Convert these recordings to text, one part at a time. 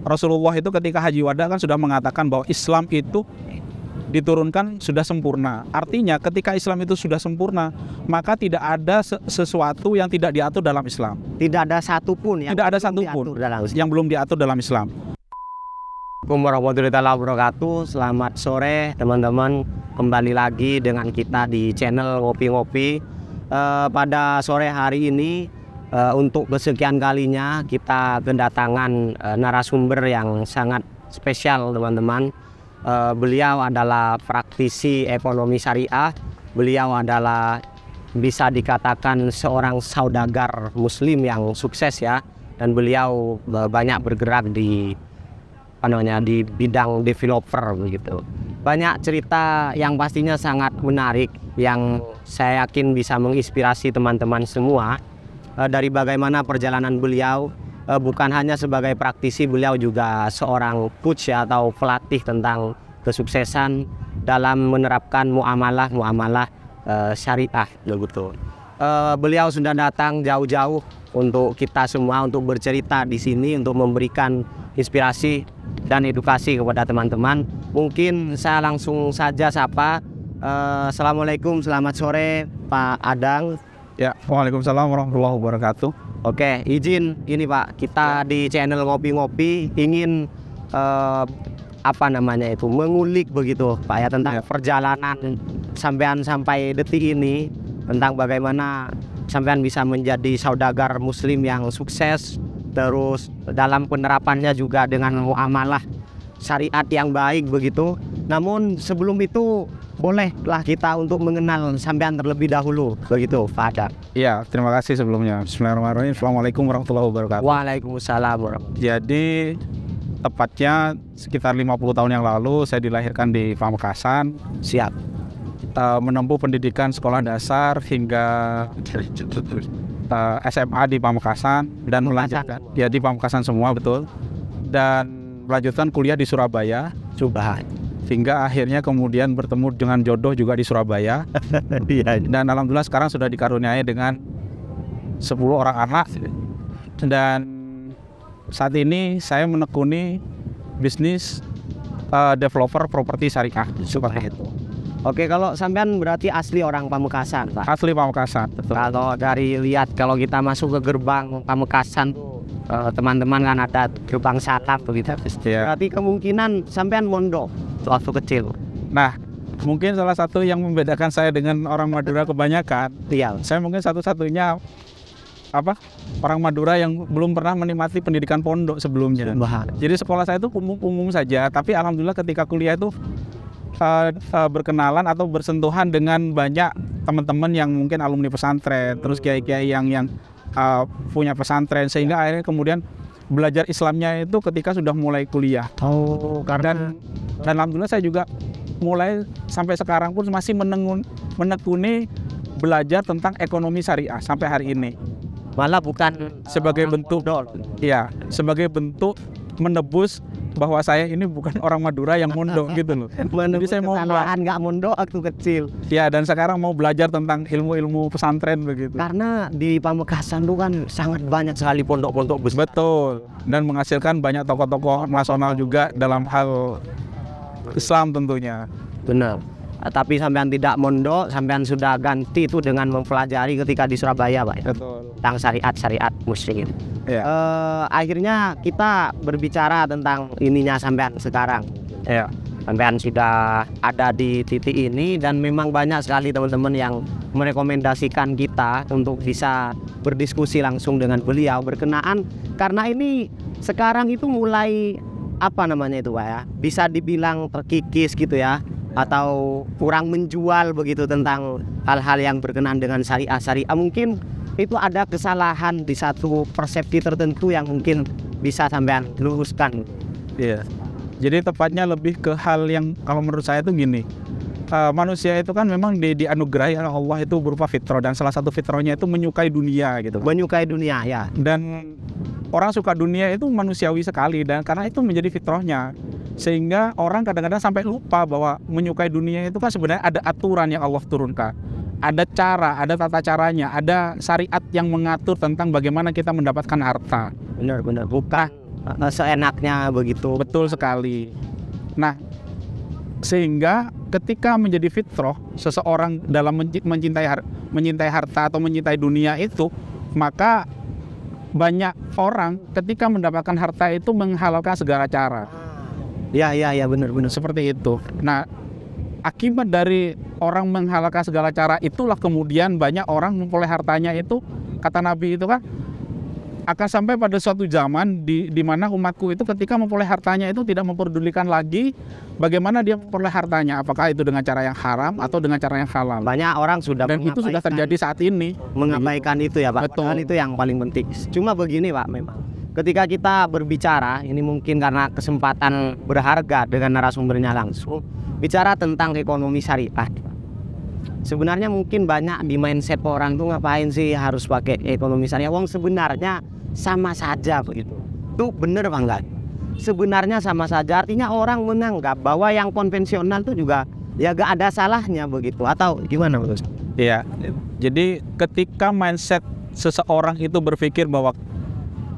Rasulullah itu ketika haji wada kan sudah mengatakan bahwa Islam itu diturunkan sudah sempurna. Artinya ketika Islam itu sudah sempurna, maka tidak ada sesuatu yang tidak diatur dalam Islam. Tidak ada satupun yang belum diatur dalam Islam. Assalamualaikum warahmatullahi wabarakatuh. Selamat sore teman-teman. Kembali lagi dengan kita di channel Ngopi-Ngopi. Pada sore hari ini untuk kesekian kalinya kita kedatangan narasumber yang sangat spesial teman-teman. Beliau adalah praktisi ekonomi syariah. Beliau adalah bisa dikatakan seorang saudagar muslim yang sukses ya. Dan beliau banyak bergerak di bidang developer begitu. Banyak cerita yang pastinya sangat menarik yang saya yakin bisa menginspirasi teman-teman semua dari bagaimana perjalanan beliau. Bukan hanya sebagai praktisi, beliau juga seorang coach ya, atau pelatih tentang kesuksesan dalam menerapkan muamalah syariah begitu. Beliau sudah datang jauh-jauh untuk kita semua untuk bercerita di sini untuk memberikan inspirasi dan edukasi kepada teman-teman. Mungkin saya langsung saja sapa. Assalamualaikum, selamat sore Pak Adang. Ya, waalaikumsalam warahmatullahi wabarakatuh. Oke, izin ini Pak, kita di channel Ngopi-Ngopi ingin mengulik begitu Pak ya tentang perjalanan sampean sampai detik ini, tentang bagaimana sampean bisa menjadi saudagar muslim yang sukses, terus dalam penerapannya juga dengan muamalah syariat yang baik begitu. Namun sebelum itu bolehlah kita untuk mengenal sampean terlebih dahulu begitu Pak Adang. Iya, terima kasih sebelumnya. Bismillahirrahmanirrahim. Assalamualaikum warahmatullahi wabarakatuh. Waalaikumsalam warahmatullahi wabarakatuh. Jadi tepatnya sekitar 50 tahun yang lalu saya dilahirkan di Pamekasan. Siap. Menempuh pendidikan sekolah dasar hingga SMA di Pamekasan dan melanjutkan ya di Pamekasan semua betul, dan melanjutkan kuliah di Surabaya hingga akhirnya kemudian bertemu dengan jodoh juga di Surabaya. Dan alhamdulillah sekarang sudah dikaruniai dengan 10 orang anak, dan saat ini saya menekuni bisnis developer properti syariah seperti itu. Oke, kalau sampean berarti asli orang Pamekasan, Pak? Asli Pamekasan, betul. Kalau dari lihat, kalau kita masuk ke gerbang Pamekasan tuh teman-teman kan ada gerbang salam begitu. Ya. Berarti kemungkinan sampean mondok waktu kecil. Nah, mungkin salah satu yang membedakan saya dengan orang Madura kebanyakan, saya mungkin satu-satunya orang Madura yang belum pernah menikmati pendidikan pondok sebelumnya. Jadi sekolah saya itu umum saja, tapi alhamdulillah ketika kuliah itu berkenalan atau bersentuhan dengan banyak teman-teman yang mungkin alumni pesantren, terus kiai-kiai yang punya pesantren, sehingga akhirnya kemudian belajar Islamnya itu ketika sudah mulai kuliah. Dan alhamdulillah saya juga mulai sampai sekarang pun masih menekuni belajar tentang ekonomi syariah sampai hari ini. Malah bukan sebagai bentuk sebagai bentuk menebus bahwa saya ini bukan orang Madura yang mondok gitu loh. Jadi saya mau nggak mondok waktu kecil. Ya, dan sekarang mau belajar tentang ilmu-ilmu pesantren begitu. Karena di Pamekasan itu kan sangat banyak sekali pondok-pondok besar. Betul. Dan menghasilkan banyak tokoh-tokoh nasional juga dalam hal Islam tentunya. Benar. Tapi sampean tidak mondok, sampean sudah ganti itu dengan mempelajari ketika di Surabaya, Pak. Betul. Tentang syariat muslim. Ya. Akhirnya kita berbicara tentang ininya sampean sekarang. Ya. Sampean sudah ada di titik ini, dan memang banyak sekali teman-teman yang merekomendasikan kita untuk bisa berdiskusi langsung dengan beliau berkenaan, karena ini sekarang itu mulai Pak ya, bisa dibilang terkikis gitu ya, atau kurang menjual begitu tentang hal-hal yang berkenaan dengan syariah. Mungkin itu ada kesalahan di satu persepsi tertentu yang mungkin bisa sampean luruskan. Iya. Jadi tepatnya lebih ke hal yang kalau menurut saya itu gini. Manusia itu kan memang dianugerahi oleh Allah itu berupa fitrah, dan salah satu fitrahnya itu menyukai dunia gitu. Menyukai dunia ya. Dan orang suka dunia itu manusiawi sekali, dan karena itu menjadi fitrahnya. Sehingga orang kadang-kadang sampai lupa bahwa menyukai dunia itu kan sebenarnya ada aturan yang Allah turunkan. Ada cara, ada tata caranya, ada syariat yang mengatur tentang bagaimana kita mendapatkan harta. Benar. Bukan seenaknya begitu. Betul sekali. Nah, sehingga ketika menjadi fitrah seseorang dalam menyintai harta atau mencintai dunia itu, maka banyak orang ketika mendapatkan harta itu menghalalkan segala cara. Ya benar. Seperti itu. Nah, akibat dari orang menghalalkan segala cara itulah kemudian banyak orang memperoleh hartanya itu, kata Nabi itu kan, akan sampai pada suatu zaman di mana umatku itu ketika memperoleh hartanya itu tidak memperdulikan lagi bagaimana dia memperoleh hartanya, apakah itu dengan cara yang haram atau dengan cara yang halal. Banyak orang sudah Dan itu sudah terjadi saat ini. mengabaikan itu ya Pak. Betul. Padahal itu yang paling penting. Cuma begini Pak, memang ketika kita berbicara, ini mungkin karena kesempatan berharga dengan narasumbernya langsung, bicara tentang ekonomi syariah. Sebenarnya mungkin banyak di mindset orang tuh, ngapain sih harus pakai ekonomi syariah? Wong sebenarnya sama saja begitu. Itu bener Pak enggak? Sebenarnya sama saja, artinya orang menganggap bahwa yang konvensional tuh juga ya gak ada salahnya begitu, atau gimana Mas? Iya. Jadi ketika mindset seseorang itu berpikir bahwa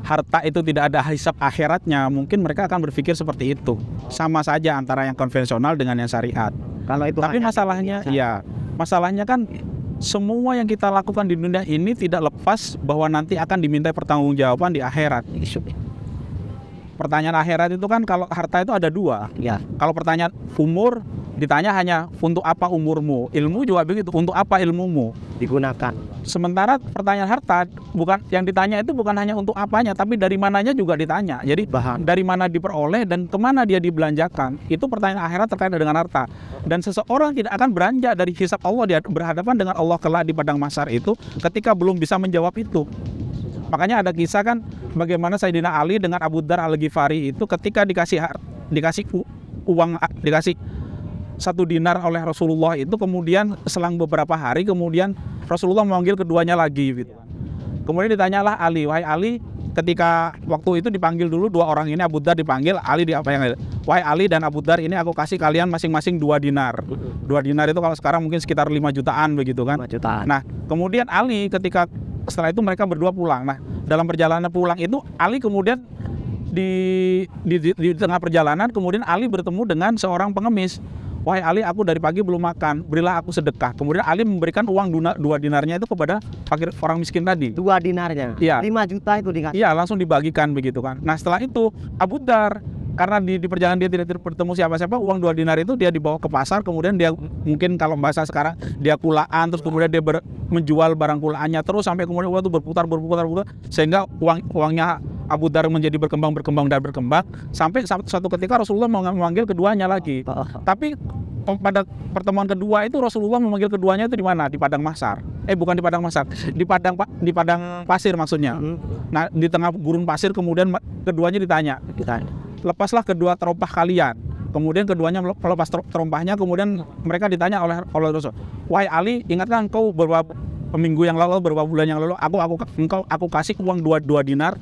harta itu tidak ada hisab akhiratnya, mungkin mereka akan berpikir seperti itu. Sama saja antara yang konvensional dengan yang syariat. Kalau itu Tapi masalahnya, ya, masalahnya kan semua yang kita lakukan di dunia ini tidak lepas bahwa nanti akan dimintai pertanggungjawaban di akhirat. Pertanyaan akhirat itu kan, kalau harta itu ada dua. ya, Kalau pertanyaan umur, ditanya hanya untuk apa umurmu. Ilmu juga begitu, untuk apa ilmumu. digunakan. Sementara pertanyaan harta, bukan yang ditanya itu bukan hanya untuk apanya, tapi dari mananya juga ditanya. Jadi Bahan. dari mana diperoleh dan kemana dia dibelanjakan. Itu pertanyaan akhirat terkait dengan harta. Dan seseorang tidak akan beranjak dari hisab Allah, dia berhadapan dengan Allah kelak di padang mahsyar itu ketika belum bisa menjawab itu. Makanya ada kisah kan bagaimana Sayyidina Ali dengan Abu Dar Al-Ghifari itu ketika dikasih uang, dikasih 1 dinar oleh Rasulullah itu, kemudian selang beberapa hari kemudian Rasulullah memanggil keduanya lagi gitu. Kemudian ditanyalah Ali, wahai Ali, ketika waktu itu dipanggil dulu dua orang ini, Abu Dar dipanggil, Ali wahai Ali dan Abu Dar, ini aku kasih kalian masing-masing 2 dinar. 2 dinar itu kalau sekarang mungkin sekitar 5 jutaan begitu kan. 5 jutaan. Nah, kemudian Ali ketika setelah itu mereka berdua pulang. Nah, dalam perjalanan pulang itu Ali kemudian di tengah perjalanan kemudian Ali bertemu dengan seorang pengemis. Wahai Ali, aku dari pagi belum makan, berilah aku sedekah. Kemudian Ali memberikan uang 2 dinarnya itu kepada fakir, orang miskin tadi. 2 dinarnya. Iya. 5 juta itu dikasih. Iya, langsung dibagikan begitu kan. Nah, setelah itu Abu Dar, karena di perjalanan dia tidak bertemu siapa-siapa, uang 2 dinar itu dia dibawa ke pasar, kemudian dia mungkin kalau bahasa sekarang dia kulaan, terus kemudian dia menjual barang kulaannya terus sampai kemudian uang itu berputar sehingga uangnya Abu Dar menjadi berkembang sampai suatu ketika Rasulullah memanggil keduanya lagi. Tapi pada pertemuan kedua itu Rasulullah memanggil keduanya itu di mana? Di padang mahsyar. Bukan di padang mahsyar, di padang pasir maksudnya. Nah, di tengah gurun pasir kemudian keduanya ditanya. Lepaslah kedua terompah kalian. Kemudian keduanya melepas terompahnya, kemudian mereka ditanya oleh Rasul, wahai Ali, ingatkah engkau beberapa minggu yang lalu, beberapa bulan yang lalu aku kasih uang 2 dinar?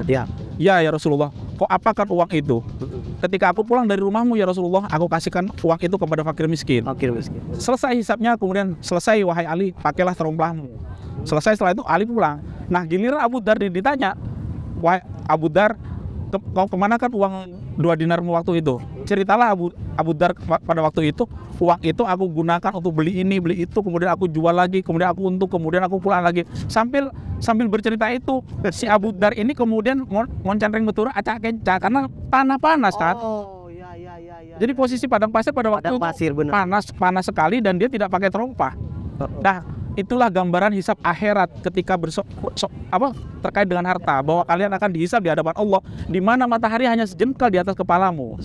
Ya Rasulullah. Kok apakan uang itu? Ketika aku pulang dari rumahmu ya Rasulullah, aku kasihkan uang itu kepada fakir miskin. Selesai hisabnya, kemudian selesai, wahai Ali, pakailah terompahmu. Selesai, setelah itu Ali pulang. Nah, giliran Abu Dar ditanya, wahai Abu Dar, kau kemana kan uang 2 dinarmu waktu itu? Ceritalah Abu Dar pada waktu itu, uang itu aku gunakan untuk beli ini, beli itu, kemudian aku jual lagi, kemudian aku untung, kemudian aku pulang lagi. Sambil bercerita itu, si Abu Dar ini kemudian ngoncandreng betul acak-acak karena tanah panas kan. Jadi posisi padang pasir pada waktu itu panas sekali dan dia tidak pakai terompah. Nah, itulah gambaran hisab akhirat ketika terkait dengan harta, bahwa kalian akan dihisab di hadapan Allah di mana matahari hanya sejengkal di atas kepalamu.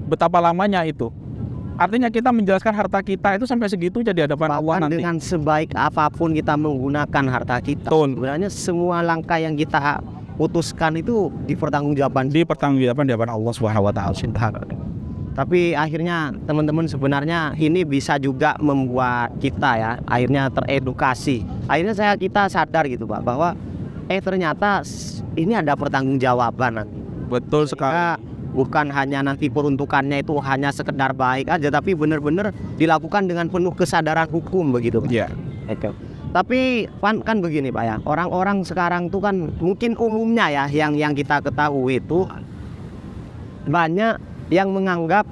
Betapa lamanya itu. Artinya kita menjelaskan harta kita itu sampai segitu jadi di hadapan Allah nanti. Dengan sebaik apapun kita menggunakan harta kita, sebenarnya semua langkah yang kita putuskan itu dipertanggungjawabkan di hadapan Allah Subhanahu wa taala. Tapi akhirnya teman-teman, sebenarnya ini bisa juga membuat kita ya akhirnya teredukasi. Akhirnya kita sadar gitu Pak, bahwa ternyata ini ada pertanggungjawaban nanti. Betul sekali. Bukan hanya nanti peruntukannya itu hanya sekedar baik aja, tapi benar-benar dilakukan dengan penuh kesadaran hukum begitu Pak. Iya. Tapi kan begini Pak ya, orang-orang sekarang tuh kan mungkin umumnya ya yang kita ketahui itu banyak yang menganggap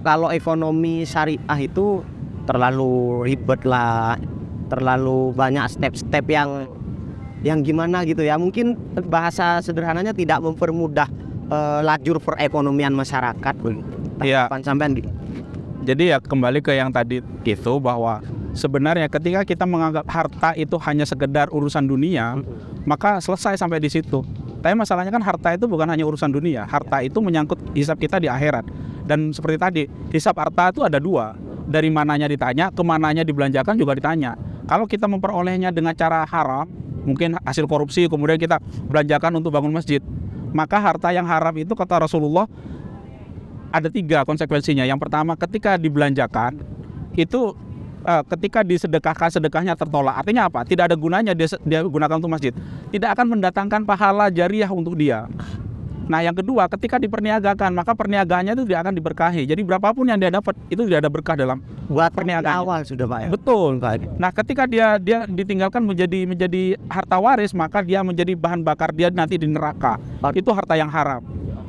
kalau ekonomi syariah itu terlalu ribet lah, terlalu banyak step-step yang gimana gitu ya. Mungkin bahasa sederhananya tidak mempermudah lajur perekonomian masyarakat. Iya. Sampean Jadi ya kembali ke yang tadi gitu, bahwa sebenarnya ketika kita menganggap harta itu hanya sekedar urusan dunia, maka selesai sampai di situ. Tapi masalahnya kan harta itu bukan hanya urusan dunia. Harta itu menyangkut hisab kita di akhirat. Dan seperti tadi, hisab harta itu ada dua. Dari mananya ditanya, ke mananya dibelanjakan juga ditanya. Kalau kita memperolehnya dengan cara haram, mungkin hasil korupsi, kemudian kita belanjakan untuk bangun masjid, maka harta yang haram itu kata Rasulullah ada 3 konsekuensinya. Yang pertama, ketika dibelanjakan itu ketika disedekahkan, sedekahnya tertolak. Artinya apa? Tidak ada gunanya dia gunakan untuk masjid. Tidak akan mendatangkan pahala jariah untuk dia. Nah, yang kedua, ketika diperniagakan, maka perniagaannya itu tidak akan diberkahi. Jadi berapapun yang dia dapat itu tidak ada berkah dalam buat perniagaan awal sudah Pak ya. Betul. Nah, ketika dia ditinggalkan menjadi harta waris, maka dia menjadi bahan bakar dia nanti di neraka. Itu harta yang haram.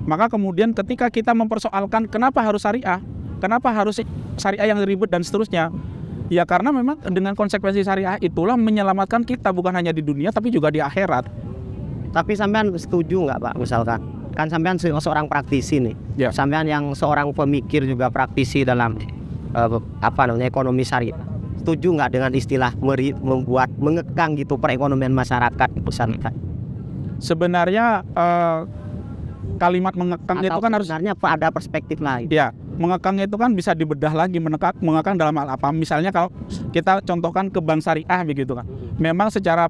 Maka kemudian ketika kita mempersoalkan kenapa harus syariah, kenapa harus syariah yang ribet dan seterusnya, ya karena memang dengan konsekuensi syariah itulah menyelamatkan kita bukan hanya di dunia tapi juga di akhirat. Tapi sampean setuju nggak Pak, misalkan kan sampean seorang praktisi nih, Ya. sampean yang seorang pemikir juga praktisi dalam ekonomi syariah, setuju nggak dengan istilah mengekang gitu perekonomian masyarakat misalkan? Sebenarnya kalimat mengekang Atau itu kan harus sebenarnya ada perspektif lain. ya, mengekang itu kan bisa dibedah lagi. Mengekang dalam hal apa? Misalnya kalau kita contohkan ke bank syariah begitu kan. Memang secara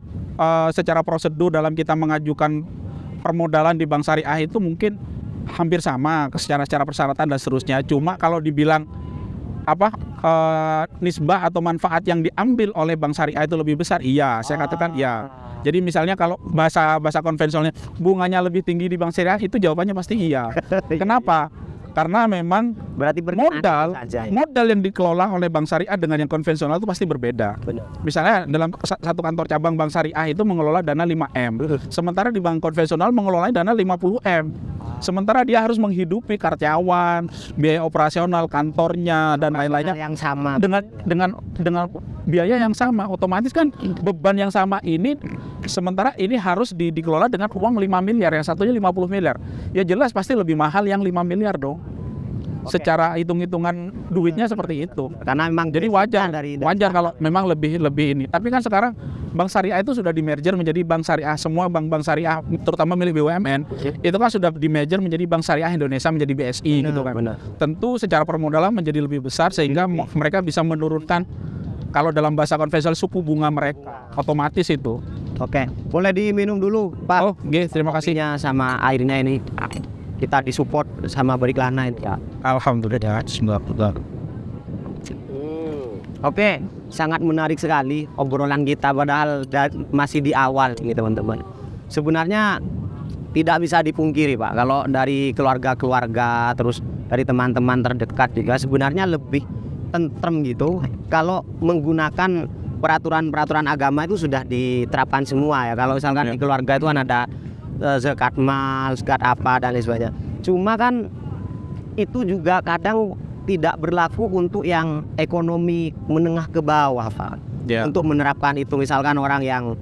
prosedur dalam kita mengajukan permodalan di bank syariah itu mungkin hampir sama secara persyaratan dan seterusnya. Cuma kalau dibilang nisbah atau manfaat yang diambil oleh bank syariah itu lebih besar, iya, saya katakan iya. Jadi misalnya kalau bahasa konvensionalnya bunganya lebih tinggi di bank syariah, itu jawabannya pasti iya. Kenapa? Karena memang Berarti modal yang dikelola oleh bank syariah dengan yang konvensional itu pasti berbeda. Benar. Misalnya dalam satu kantor cabang bank syariah itu mengelola dana 5M, sementara di bank konvensional mengelola dana 50M. Sementara dia harus menghidupi karyawan, biaya operasional kantornya dan lain-lainnya yang sama dengan biaya yang sama. Otomatis kan beban yang sama ini, sementara ini harus dikelola dengan uang 5 miliar, yang satunya 50 miliar. Ya jelas pasti lebih mahal yang 5 miliar dong. Secara hitung-hitungan duitnya seperti itu. Karena memang jadi wajar kalau memang lebih ini. Tapi kan sekarang bank syariah itu sudah di-merger menjadi bank syariah. Semua bank syariah terutama milik BUMN itu kan sudah di-merger menjadi Bank Syariah Indonesia, menjadi BSI gitu kan. Benar. Tentu secara permodalan menjadi lebih besar sehingga mereka bisa menurunkan, kalau dalam bahasa konvensional, suku bunga mereka otomatis itu. Oke, boleh diminum dulu Pak. Oh, terima kasih. Kopinya sama airnya ini kita disupport sama Beriklana ini ya. Alhamdulillah. Oke, sangat menarik sekali obrolan kita, padahal masih di awal ini teman-teman. Sebenarnya tidak bisa dipungkiri Pak, kalau dari keluarga-keluarga terus dari teman-teman terdekat juga sebenarnya lebih tentrem gitu kalau menggunakan peraturan-peraturan agama itu sudah diterapkan semua ya. Kalau misalkan di keluarga itu kan ada zakat mal, zakat apa dan lain sebagainya. Cuma kan itu juga kadang tidak berlaku untuk yang ekonomi menengah ke bawah Pak. Untuk menerapkan itu, misalkan orang yang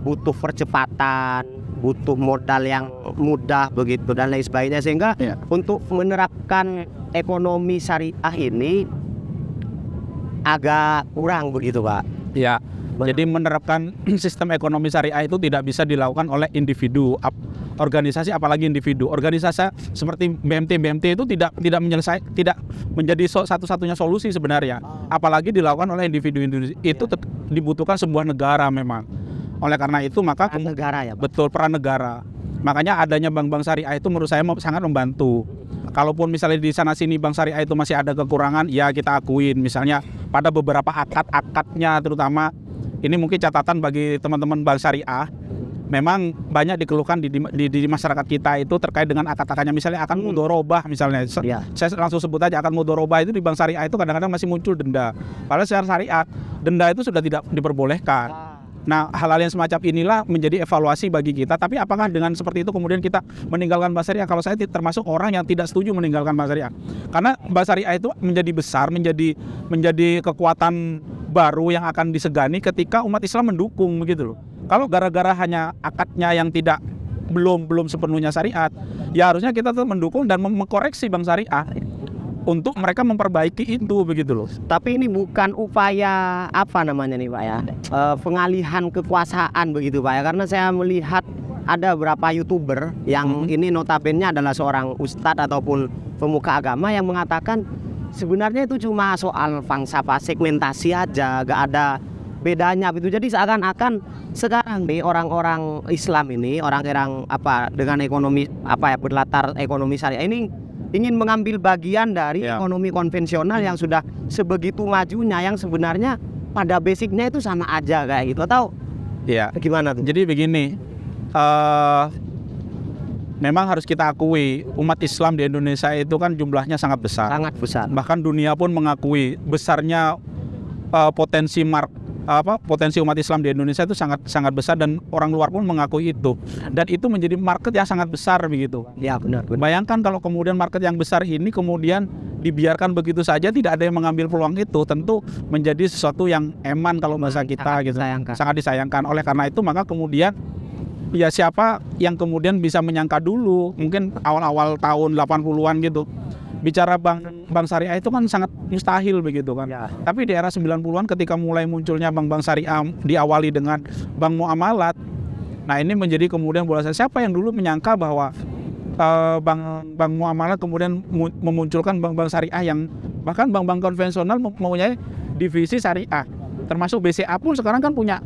butuh percepatan, butuh modal yang mudah begitu dan lain sebagainya, sehingga untuk menerapkan ekonomi syariah ini agak kurang begitu Pak. Ya. Jadi menerapkan sistem ekonomi syariah itu tidak bisa dilakukan oleh individu, organisasi, apalagi individu. Organisasi seperti BMT itu tidak menjadi satu-satunya solusi sebenarnya. Apalagi dilakukan oleh individu. Itu dibutuhkan sebuah negara memang. Oleh karena itu maka peran negara ya Pak? Betul, peran negara. Makanya adanya bank-bank syariah itu menurut saya sangat membantu. Kalaupun misalnya di sana sini bank syariah itu masih ada kekurangan, ya kita akuin. Misalnya pada beberapa akad-akadnya terutama, ini mungkin catatan bagi teman-teman bank syariah, memang banyak dikeluhkan di masyarakat kita itu terkait dengan akad-akadnya. Misalnya akan mudorobah misalnya, saya langsung sebut aja, akan mudorobah itu di bank syariah itu kadang-kadang masih muncul denda. Padahal secara syariat denda itu sudah tidak diperbolehkan. Nah, hal-hal yang semacam inilah menjadi evaluasi bagi kita. Tapi apakah dengan seperti itu kemudian kita meninggalkan bank syariah? Kalau saya termasuk orang yang tidak setuju meninggalkan bank syariah. Karena bank syariah itu menjadi besar, menjadi kekuatan baru yang akan disegani ketika umat Islam mendukung begitu loh. Kalau gara-gara hanya akadnya yang belum sepenuhnya syariat, ya harusnya kita tetap mendukung dan mengkoreksi bank syariah untuk mereka memperbaiki itu begitu loh. Tapi ini bukan upaya apa namanya nih Pak ya, pengalihan kekuasaan begitu Pak ya, karena saya melihat ada beberapa YouTuber yang ini notabene adalah seorang ustadz ataupun pemuka agama yang mengatakan sebenarnya itu cuma soal falsafah segmentasi aja, gak ada bedanya gitu. Jadi seakan-akan sekarang nih orang-orang Islam ini, orang-orang dengan ekonomi berlatar ekonomi syariah ini ingin mengambil bagian dari ekonomi konvensional yang sudah sebegitu majunya, yang sebenarnya pada basicnya itu sama aja kayak gitu, atau gimana tuh? Jadi begini, memang harus kita akui umat Islam di Indonesia itu kan jumlahnya sangat besar. Sangat besar. Bahkan dunia pun mengakui besarnya potensi umat Islam di Indonesia itu sangat besar, dan orang luar pun mengakui itu, dan itu menjadi market yang sangat besar begitu. Ya benar. Bayangkan kalau kemudian market yang besar ini kemudian dibiarkan begitu saja, tidak ada yang mengambil peluang itu, tentu menjadi sesuatu yang eman kalau bahasa kita gitu. Sangat disayangkan. Oleh karena itu maka kemudian ya siapa yang kemudian bisa menyangka dulu, mungkin awal-awal tahun 80-an gitu, bicara bank syariah itu kan sangat mustahil begitu kan. Tapi di era 90-an ketika mulai munculnya bank-bank syariah diawali dengan bank muamalat, nah ini menjadi kemudian bola siapa yang dulu menyangka bahwa bank muamalat kemudian memunculkan bank-bank syariah yang bahkan bank-bank konvensional mempunyai divisi syariah, termasuk BCA pun sekarang kan punya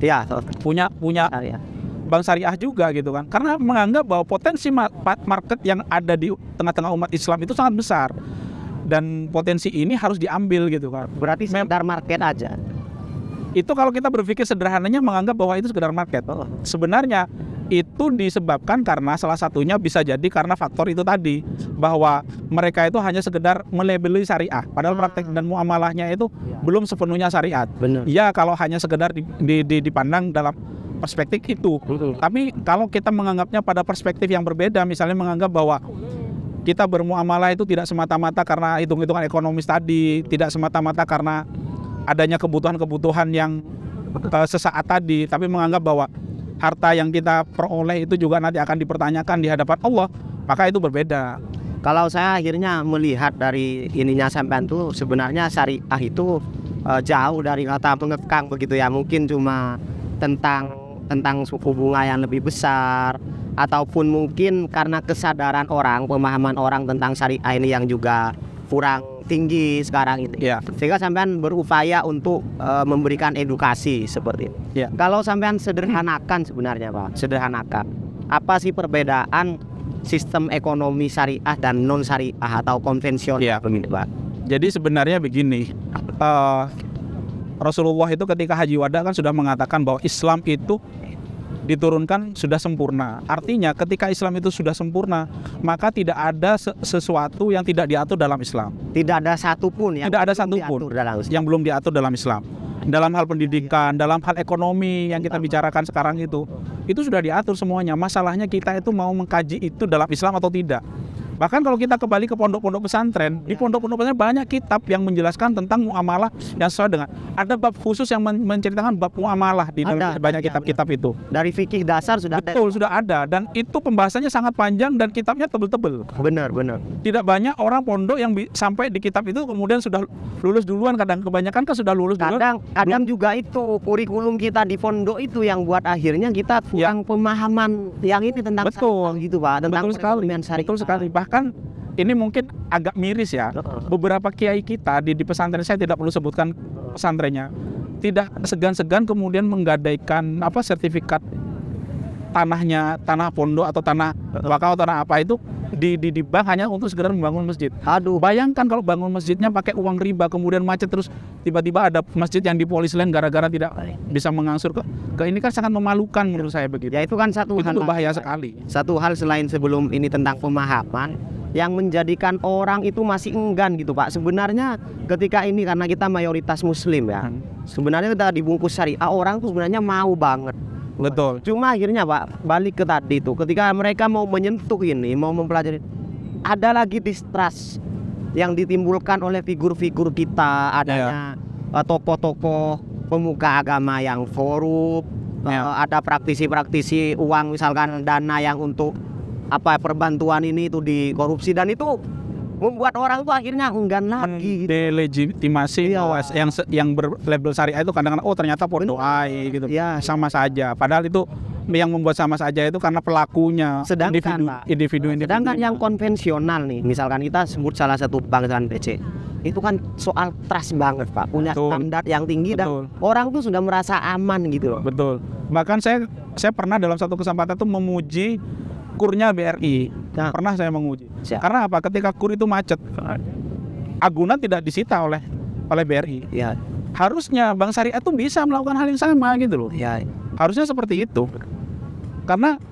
syariah. Bank syariah juga gitu kan, karena menganggap bahwa potensi market yang ada di tengah-tengah umat Islam itu sangat besar dan potensi ini harus diambil gitu kan. Berarti sekedar market aja. Itu kalau kita berpikir sederhananya menganggap bahwa itu sekedar market. Sebenarnya itu disebabkan karena salah satunya bisa jadi karena faktor itu tadi, bahwa mereka itu hanya sekedar melabeli syariah padahal praktek dan muamalahnya itu belum sepenuhnya syariat. Benar. Ya kalau hanya sekedar dipandang dalam perspektif itu. Tapi kalau kita menganggapnya pada perspektif yang berbeda, misalnya menganggap bahwa kita bermuamalah itu tidak semata-mata karena hitung-hitungan ekonomis tadi, tidak semata-mata karena adanya kebutuhan-kebutuhan yang sesaat tadi, tapi menganggap bahwa harta yang kita peroleh itu juga nanti akan dipertanyakan di hadapan Allah, maka itu berbeda. Kalau saya akhirnya melihat dari ininya sampean tuh, sebenarnya syariah itu jauh dari kata mengekang begitu ya, mungkin cuma tentang suku bunga yang lebih besar, ataupun mungkin karena kesadaran orang, pemahaman orang tentang syariah ini yang juga kurang tinggi sekarang itu. Sehingga sampean berupaya untuk memberikan edukasi seperti itu. Kalau sampean sederhanakan sebenarnya Pak, apa sih perbedaan sistem ekonomi syariah dan non syariah atau konvensional begitu Pak? Jadi sebenarnya begini, Rasulullah itu ketika haji wada kan sudah mengatakan bahwa Islam itu diturunkan sudah sempurna. Artinya ketika Islam itu sudah sempurna, maka tidak ada sesuatu yang tidak diatur dalam Islam. Tidak ada satupun yang belum diatur dalam Islam. Dalam hal pendidikan, dalam hal ekonomi yang kita bicarakan sekarang itu sudah diatur semuanya. Masalahnya kita itu mau mengkaji itu dalam Islam atau tidak. Bahkan kalau kita kembali ke pondok-pondok pesantren, di pondok-pondok pesantren banyak kitab yang menjelaskan tentang muamalah yang sesuai dengan, ada bab khusus yang menceritakan bab muamalah di banyak kitab-kitab itu. Dari fikih dasar sudah ada, dan itu pembahasannya sangat panjang dan kitabnya tebel-tebel. Benar. Tidak banyak orang pondok yang sampai di kitab itu kemudian sudah lulus duluan, kebanyakan kan sudah lulus duluan. Kadang juga itu kurikulum kita di pondok itu yang buat akhirnya kita kurang pemahaman yang ini tentang syariah gitu Pak, tentang perekonomian syariah. Betul sekali. Bahkan ini mungkin agak miris ya. Beberapa kiai kita di pesantren, saya tidak perlu sebutkan pesantrennya, tidak segan-segan kemudian menggadaikan sertifikat tanahnya, tanah pondok atau tanah wakaf atau tanah apa itu di bank hanya untuk sekedar membangun masjid. Aduh, Bayangkan kalau bangun masjidnya pakai uang riba, kemudian macet, terus tiba-tiba ada masjid yang dipolis lain gara-gara tidak bisa mengangsur ke ini, kan sangat memalukan menurut saya begitu. ya itu kan satu Itu hal berbahaya sekali. Satu hal selain sebelum ini tentang pemahaman yang menjadikan orang itu masih enggan gitu Pak. Sebenarnya ketika ini karena kita mayoritas muslim ya. Sebenarnya kita dibungkus syariah, orang tuh sebenarnya mau banget. Betul. Cuma akhirnya Pak, balik ke tadi itu, ketika mereka mau menyentuh ini, mau mempelajari, ada lagi distrust yang ditimbulkan oleh figur-figur kita, adanya tokoh-tokoh pemuka agama yang korup, ada praktisi-praktisi uang, misalkan dana yang untuk perbantuan ini itu dikorupsi, dan itu membuat orang tuh akhirnya enggan lagi gitu. Delegitimasi yang berlabel syariah itu kadang-kadang ternyata pordoai gitu. Ya. Sama saja. Padahal itu yang membuat sama saja itu karena pelakunya, Sedangkan individu. Sedangkan yang konvensional nih, misalkan kita sebut salah satu bank dengan BC, itu kan soal trust banget Pak, punya standar yang tinggi. Dan orang tuh sudah merasa aman gitu loh. Betul. Bahkan saya pernah dalam satu kesempatan tuh memuji kurnya BRI. Pernah saya menguji. Karena apa? Ketika kur itu macet, agunan tidak disita oleh BRI. Ya. Harusnya bank syariah itu bisa melakukan hal yang sama gitu loh. Ya. Harusnya seperti itu. Karena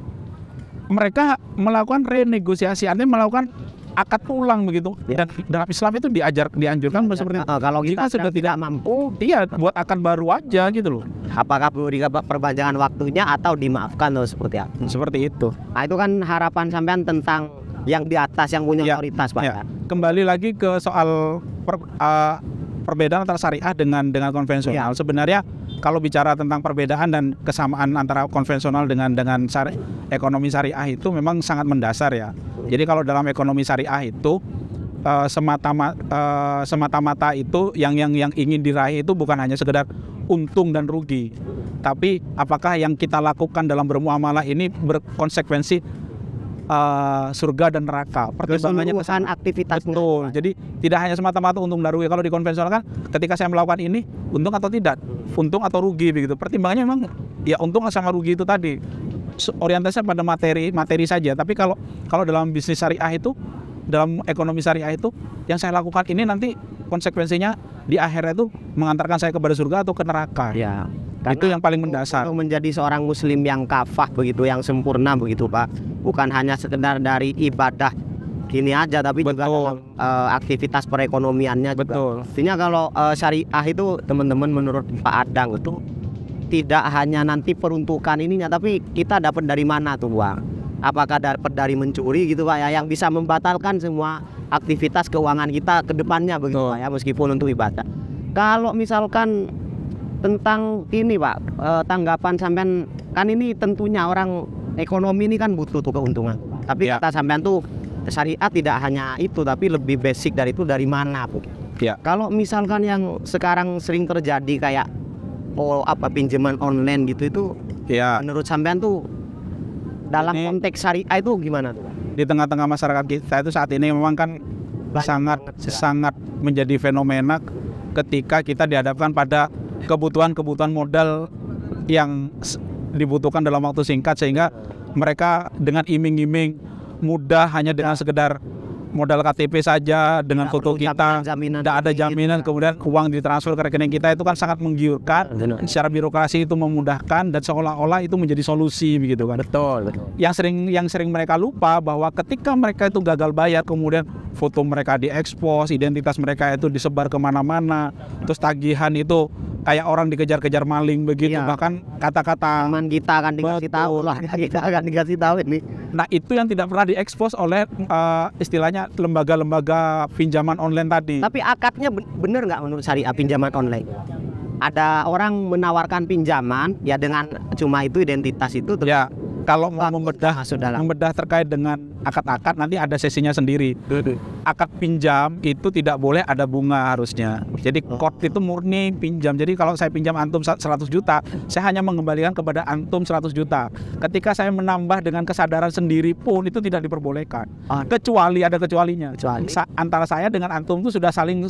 mereka melakukan renegosiasi, artinya melakukan akad ulang begitu. Dan dalam Islam itu dianjurkan seperti itu. Kalau kita sudah tidak mampu, buat akad baru aja gitu loh. Apakah perlu perpanjangan waktunya atau dimaafkan loh, seperti apa? Seperti itu. Nah, itu kan harapan sampean tentang yang di atas yang punya otoritas Pak. Ya. Kembali lagi ke soal perbedaan antara syariah dengan konvensional. Sebenarnya kalau bicara tentang perbedaan dan kesamaan antara konvensional dengan ekonomi syariah itu memang sangat mendasar ya. Jadi kalau dalam ekonomi syariah itu semata-mata itu yang ingin diraih itu bukan hanya sekedar untung dan rugi, tapi apakah yang kita lakukan dalam bermuamalah ini berkonsekuensi surga dan neraka. Pertimbangannya keseluruhan aktivitas. Betul. Jadi tidak hanya semata-mata untung dan rugi. Kalau di konvensional kan ketika saya melakukan ini untung atau tidak, untung atau rugi begitu. Pertimbangannya memang ya untung sama rugi itu tadi. Orientasinya pada materi saja. Tapi kalau dalam bisnis syariah itu, dalam ekonomi syariah itu, yang saya lakukan ini nanti konsekuensinya di akhirat itu mengantarkan saya kepada surga atau ke neraka. Ya. Itu yang paling mendasar. Untuk menjadi seorang muslim yang kafah begitu, yang sempurna begitu Pak, bukan hanya sekedar dari ibadah gini aja, tapi juga dalam aktivitas perekonomiannya juga. Betul. Artinya kalau syariah itu teman-teman, menurut Pak Adang itu tidak hanya nanti peruntukan ininya, tapi kita dapat dari mana tuh uang? Apakah dapat dari mencuri gitu Pak ya, yang bisa membatalkan semua aktivitas keuangan kita ke depannya begitu Pak ya, meskipun untuk ibadah. Kalau misalkan tentang ini Pak, tanggapan sampean, kan ini tentunya orang ekonomi ini kan butuh tuh keuntungan. Tapi kata sampean tuh syariah tidak hanya itu, tapi lebih basic dari itu, dari mana Bu? Ya. Kalau misalkan yang sekarang sering terjadi kayak pinjaman online gitu, itu menurut sampean tuh dalam konteks syariah itu gimana tuh? Di tengah-tengah masyarakat kita itu saat ini memang kan sangat menjadi fenomena ketika kita dihadapkan pada kebutuhan modal yang dibutuhkan dalam waktu singkat, sehingga mereka dengan iming-iming mudah hanya dengan sekedar modal KTP saja, dengan foto kita, tidak ada jaminan, kemudian uang ditransfer ke rekening kita, itu kan sangat menggiurkan. Secara birokrasi itu memudahkan dan seolah-olah itu menjadi solusi begitu kan. Betul. Yang sering mereka lupa bahwa ketika mereka itu gagal bayar, kemudian foto mereka diekspos, identitas mereka itu disebar kemana-mana, terus tagihan itu kayak orang dikejar-kejar maling begitu. Bahkan kata-kata teman kita akan dikasih tahu lah, kita akan dikasih tahu ini. Nah, itu yang tidak pernah diekspos oleh istilahnya lembaga-lembaga pinjaman online tadi. Tapi akadnya benar nggak menurut syariah pinjaman online? Ada orang menawarkan pinjaman ya dengan cuma itu identitas itu. Ya, kalau mau membedah terkait dengan akad-akad, nanti ada sesinya sendiri. Akad pinjam itu tidak boleh ada bunga harusnya. Jadi kod itu murni pinjam. Jadi kalau saya pinjam antum 100 juta, saya hanya mengembalikan kepada antum 100 juta. Ketika saya menambah dengan kesadaran sendiri pun itu tidak diperbolehkan. Kecuali ada kecualinya. Antara saya dengan antum itu sudah saling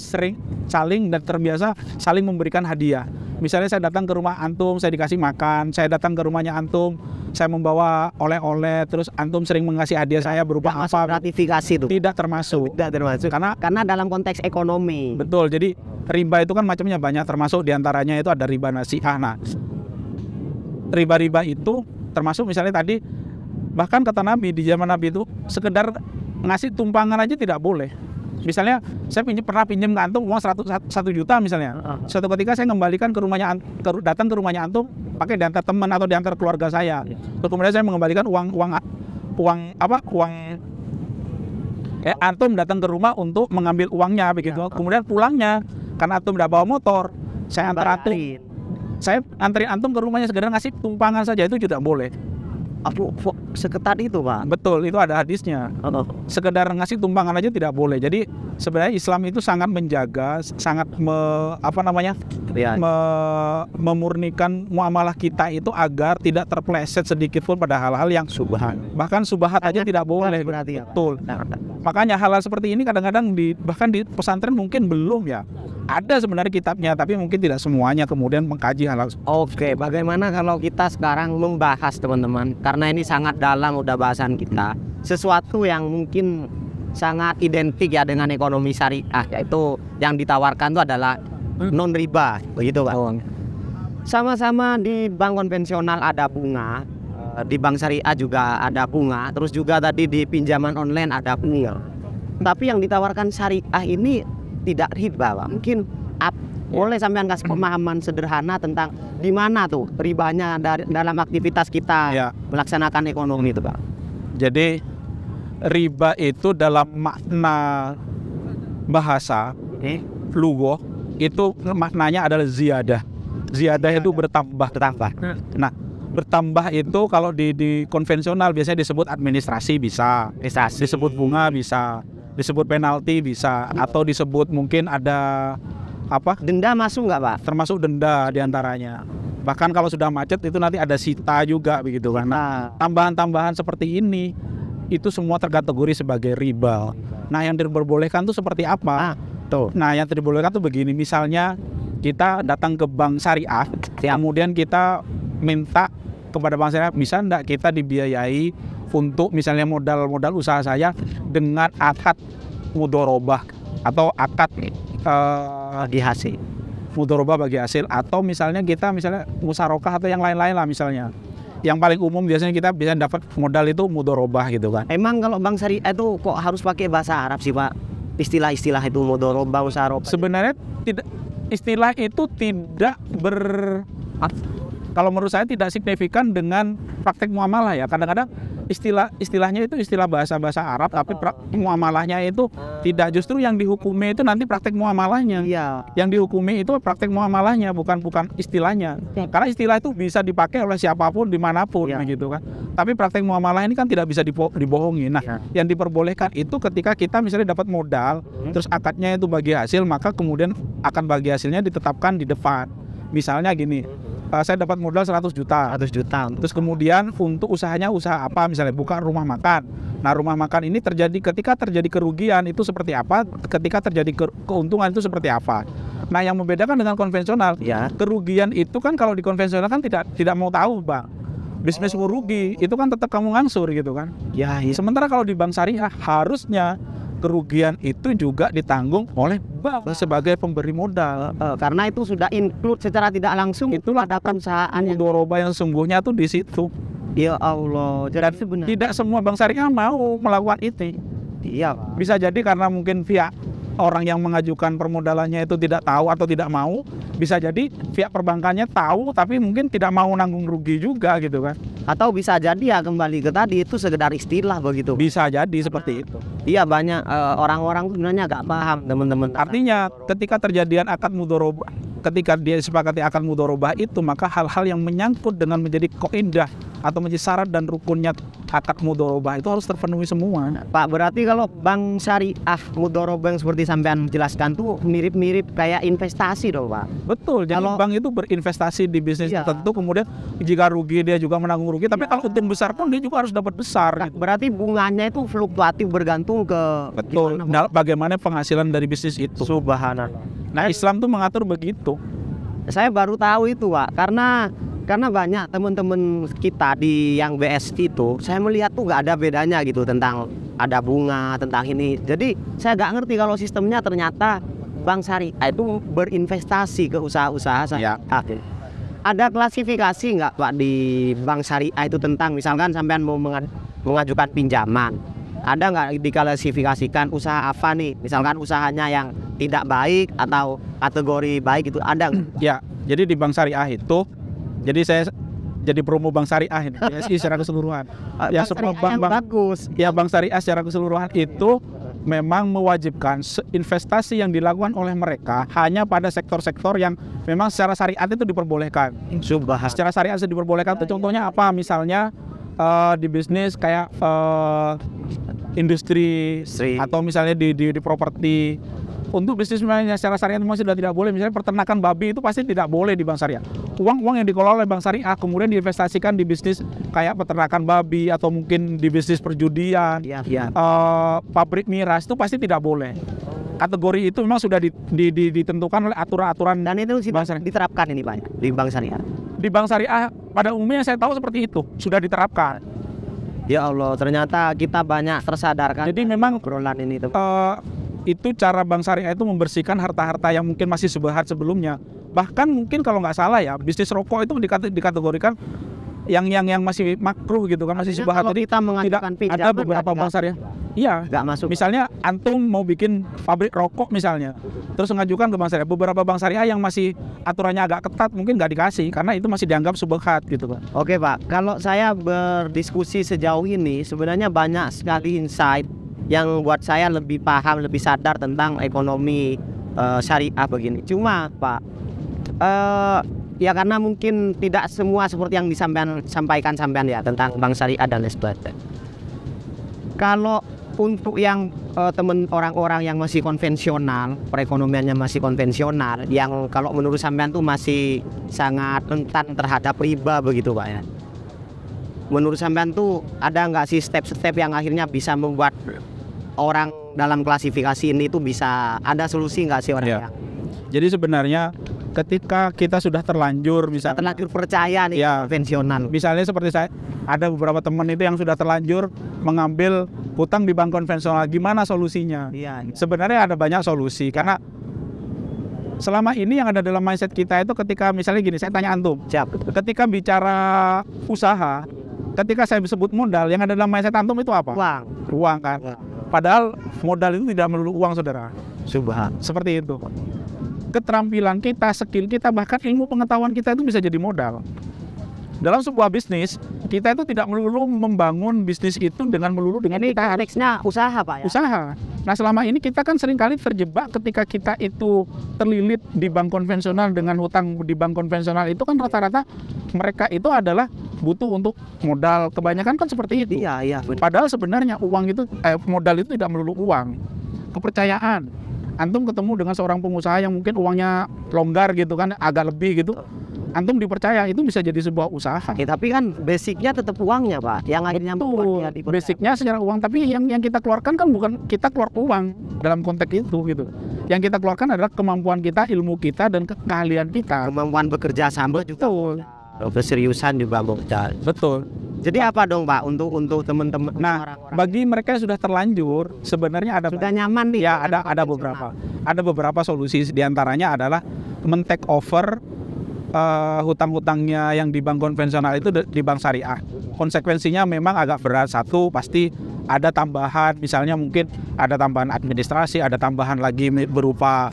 dan terbiasa saling memberikan hadiah. Misalnya saya datang ke rumah antum, saya dikasih makan, saya datang ke rumahnya antum, saya membawa oleh-oleh, terus antum sering mengasih hadiah saya berupa Nggak masuk apa, gratifikasi tuh. tidak termasuk. Tidak termasuk. Karena dalam konteks ekonomi. Betul, jadi riba itu kan macamnya banyak, termasuk diantaranya itu ada riba nasi'ah. Nah, riba-riba itu termasuk misalnya tadi, bahkan kata Nabi, di zaman Nabi itu sekedar ngasih tumpangan aja tidak boleh. Misalnya saya pernah pinjam ke antum uang 1 juta misalnya. Suatu ketika saya kembalikan ke rumahnya, datang ke rumahnya antum pakai diantar teman atau diantar keluarga saya. Terus kemudian saya mengembalikan uang antum datang ke rumah untuk mengambil uangnya begitu. Kemudian pulangnya karena antum udah bawa motor, saya anterin antum ke rumahnya sekedar ngasih tumpangan saja, itu tidak boleh. Seketat itu, Pak. Betul, itu ada hadisnya. Sekedar ngasih tumpangan aja tidak boleh. Jadi sebenarnya Islam itu sangat menjaga, sangat memurnikan muamalah kita itu agar tidak terpleset sedikit pun pada hal-hal yang subhat. Bahkan subhat aja tidak boleh. Berarti ya, betul. Makanya hal-hal seperti ini kadang-kadang bahkan di pesantren mungkin belum ya. Ada sebenarnya kitabnya, tapi mungkin tidak semuanya kemudian mengkaji hal-hal. Oke, bagaimana kalau kita sekarang membahas, teman-teman, karena ini sangat dalam udah bahasan kita, sesuatu yang mungkin sangat identik ya dengan ekonomi syariah, yaitu yang ditawarkan itu adalah non riba, begitu Pak. Sama-sama di bank konvensional ada bunga, di bank syariah juga ada bunga, terus juga tadi di pinjaman online ada bunga. Tapi yang ditawarkan syariah ini tidak riba, Pak. Mungkin boleh sampean kasih pemahaman sederhana tentang di mana tuh ribanya dalam aktivitas kita melaksanakan ekonomi itu, Pak. Jadi riba itu dalam makna bahasa lugah itu maknanya adalah ziyadah. Ziyadah itu bertambah. Nah, bertambah itu kalau di konvensional biasanya disebut administrasi bisa, disebut bunga bisa, disebut penalti bisa, atau disebut mungkin ada denda masuk nggak, Pak? Termasuk denda diantaranya. Bahkan kalau sudah macet itu nanti ada sita juga begitu kan. Nah, tambahan-tambahan seperti ini itu semua terkategori sebagai riba. Nah, yang diperbolehkan itu seperti apa? Nah, yang diperbolehkan itu begini, misalnya kita datang ke bank syariah, kemudian kita minta kepada bank syariah, bisa enggak kita dibiayai untuk misalnya modal usaha saya dengan akad mudorobah atau akad bagi hasil, mudorobah bagi hasil, atau misalnya kita musyarakah atau yang lain-lain lah misalnya. Yang paling umum biasanya kita bisa dapat modal itu mudorobah gitu kan. Emang kalau bank syariah itu kok harus pakai bahasa Arab sih, Pak? Istilah-istilah itu mudorobah, musyarakah. Sebenarnya tidak, istilah itu tidak kalau menurut saya tidak signifikan dengan praktek muamalah ya. Kadang-kadang istilahnya itu istilah bahasa Arab, tapi muamalahnya itu tidak, justru yang dihukumi itu nanti praktek muamalahnya. Yang dihukumi itu praktek muamalahnya, bukan istilahnya. Karena istilah itu bisa dipakai oleh siapapun dimanapun gitu kan. Tapi praktek muamalah ini kan tidak bisa dibohongi. Nah, yang diperbolehkan itu ketika kita misalnya dapat modal, terus akadnya itu bagi hasil, maka kemudian akan bagi hasilnya ditetapkan di depan. Misalnya gini, saya dapat modal 100 juta. Terus kemudian untuk usahanya usaha apa, misalnya buka rumah makan. Nah, rumah makan ini ketika terjadi kerugian itu seperti apa, ketika terjadi keuntungan itu seperti apa. Nah, yang membedakan dengan konvensional, kerugian itu kan kalau di konvensional kan tidak mau tahu, Bang. Bisnis merugi itu kan tetap kamu ngangsur gitu kan. Sementara kalau di bank syariah harusnya kerugian itu juga ditanggung oleh bank sebagai pemberi modal, karena itu sudah include secara tidak langsung. Itulah data perusahaan yang mudorobah yang sungguhnya tuh di situ. Ya Allah, dan tidak semua bank syariah mau melakukan itu. Pak. Bisa jadi karena mungkin pihak orang yang mengajukan permodalannya itu tidak tahu atau tidak mau. Bisa jadi pihak perbankannya tahu tapi mungkin tidak mau nanggung rugi juga gitu kan. Atau bisa jadi ya kembali ke tadi itu sekedar istilah begitu. Bisa jadi seperti itu. Iya, banyak orang-orang sebenarnya nggak paham, teman-teman. Artinya ketika terjadian akad mudorobah, ketika dia disepakati akad mudorobah itu, maka hal-hal yang menyangkut dengan menjadi kaidah atau menjadi syarat dan rukunnya akad mudorobah itu harus terpenuhi semua. Pak, berarti kalau bank syariah mudorobah yang seperti sampean menjelaskan tuh mirip-mirip kayak investasi dong, Pak. Betul, jadi bank itu berinvestasi di bisnis tertentu, kemudian jika rugi dia juga menanggung rugi, tapi kalau untung besar pun dia juga harus dapat besar. Gitu. Berarti bunganya itu fluktuatif bergantung ke bagaimana penghasilan dari bisnis itu. Subhanallah. Nah, Islam tuh mengatur begitu. Saya baru tahu itu, Pak, karena Karena banyak teman-teman kita di yang BSI itu, saya melihat tuh nggak ada bedanya gitu tentang ada bunga, tentang ini. Jadi saya nggak ngerti kalau sistemnya ternyata bank syariah itu berinvestasi ke usaha-usaha saya. Ada klasifikasi nggak Pak di bank syariah itu tentang misalkan sampean mau mengajukan pinjaman, ada nggak diklasifikasikan usaha apa nih? Misalkan usahanya yang tidak baik atau kategori baik itu ada nggak? Ya, jadi di bank syariah itu, jadi saya jadi promo bank syariah ini, BSI secara keseluruhan. Ya semua bank bagus. Ya bank syariah secara keseluruhan itu memang mewajibkan investasi yang dilakukan oleh mereka hanya pada sektor-sektor yang memang secara syariat itu diperbolehkan. Secara syariat itu diperbolehkan. Contohnya apa? Misalnya di bisnis kayak industri atau misalnya di properti. Untuk bisnis yang secara syariat masih sudah tidak boleh. Misalnya peternakan babi itu pasti tidak boleh di bank syariah. Uang yang dikelola oleh bank syariah kemudian diinvestasikan di bisnis kayak peternakan babi atau mungkin di bisnis perjudian, pabrik miras itu pasti tidak boleh. Kategori itu memang sudah ditentukan oleh aturan-aturan. Dan itu diterapkan ini Pak di bank syariah. Di bank syariah pada umumnya saya tahu seperti itu sudah diterapkan. Ya Allah, ternyata kita banyak tersadarkan. Jadi memang obrolan ini itu cara bank syariah itu membersihkan harta-harta yang mungkin masih subhat sebelumnya. Bahkan mungkin kalau nggak salah ya, bisnis rokok itu dikategorikan yang masih makruh gitu kan, masih subhat. Jadi kita mengajukan pinjaman ada beberapa bank syariah. Iya, nggak masuk. Misalnya antum mau bikin pabrik rokok misalnya, terus mengajukan ke bank syariah. Beberapa bank syariah yang masih aturannya agak ketat mungkin nggak dikasih karena itu masih dianggap subhat gitu kan. Oke Pak, kalau saya berdiskusi sejauh ini sebenarnya banyak sekali insight yang buat saya lebih paham, lebih sadar tentang ekonomi syariah begini. Cuma Pak, ya karena mungkin tidak semua seperti yang disampaikan sampean ya tentang bank syariah dan lain sebagainya. Kalau untuk yang orang-orang yang masih konvensional, perekonomiannya masih konvensional, yang kalau menurut sampean tuh masih sangat rentan terhadap riba begitu Pak ya. Menurut sampean tuh ada nggak sih step-step yang akhirnya bisa membuat orang dalam klasifikasi ini tuh bisa ada solusi nggak sih orangnya? Jadi sebenarnya ketika kita sudah terlanjur percaya nih konvensional. Misalnya seperti saya, ada beberapa teman itu yang sudah terlanjur mengambil hutang di bank konvensional. Gimana solusinya? Sebenarnya ada banyak solusi karena selama ini yang ada dalam mindset kita itu ketika misalnya gini, saya tanya antum. Ketika bicara usaha, ketika saya sebut modal, yang ada dalam mindset antum itu apa? Uang kan. Padahal modal itu tidak melulu uang, saudara. Seperti itu. Keterampilan kita, skill kita, bahkan ilmu pengetahuan kita itu bisa jadi modal. Dalam sebuah bisnis, kita itu tidak melulu membangun bisnis itu dengan ini konteksnya usaha Pak ya? Usaha. Nah selama ini kita kan seringkali terjebak ketika kita itu terlilit di bank konvensional dengan hutang di bank konvensional itu kan rata-rata mereka itu adalah butuh untuk modal. Kebanyakan kan seperti itu. Iya. Padahal sebenarnya uang itu, modal itu tidak melulu uang. Kepercayaan. Antum ketemu dengan seorang pengusaha yang mungkin uangnya longgar gitu kan, agak lebih gitu. Antum dipercaya, itu bisa jadi sebuah usaha. Tapi kan basicnya tetap uangnya Pak, yang akhirnya membuatnya dipercaya. Basicnya secara uang, tapi yang kita keluarkan kan bukan kita keluar uang dalam konteks itu gitu. Yang kita keluarkan adalah kemampuan kita, ilmu kita, dan keahlian kita. Kemampuan bekerja sama juga. Keseriusan juga modal. Betul. Jadi apa dong Pak untuk teman-teman? Nah, bagi mereka yang sudah terlanjur, sebenarnya sudah nyaman nih. Ya ada beberapa. Ada beberapa solusi. Diantaranya adalah men-take over hutang-hutangnya yang di bank konvensional itu di bank syariah. Konsekuensinya memang agak berat. Satu, pasti ada tambahan, misalnya mungkin ada tambahan administrasi, ada tambahan lagi berupa,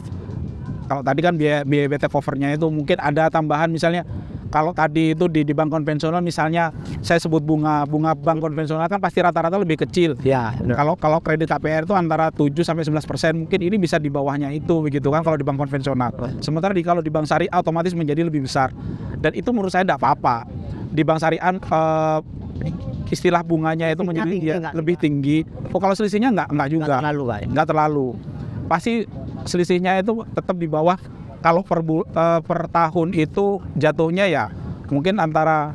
kalau tadi kan biaya take over-nya itu mungkin ada tambahan, misalnya kalau tadi itu di bank konvensional misalnya saya sebut bunga bank konvensional kan pasti rata-rata lebih kecil. Ya. Kalau kredit KPR itu antara 7 sampai 11%, mungkin ini bisa di bawahnya itu begitu kan kalau di bank konvensional. Sementara kalau di bank syariah otomatis menjadi lebih besar. Dan itu menurut saya tidak apa-apa. Di bank syariah istilah bunganya itu menjadi lebih tinggi. Kalau selisihnya enggak juga. Enggak terlalu. Pasti selisihnya itu tetap di bawah. Kalau per tahun itu jatuhnya ya mungkin antara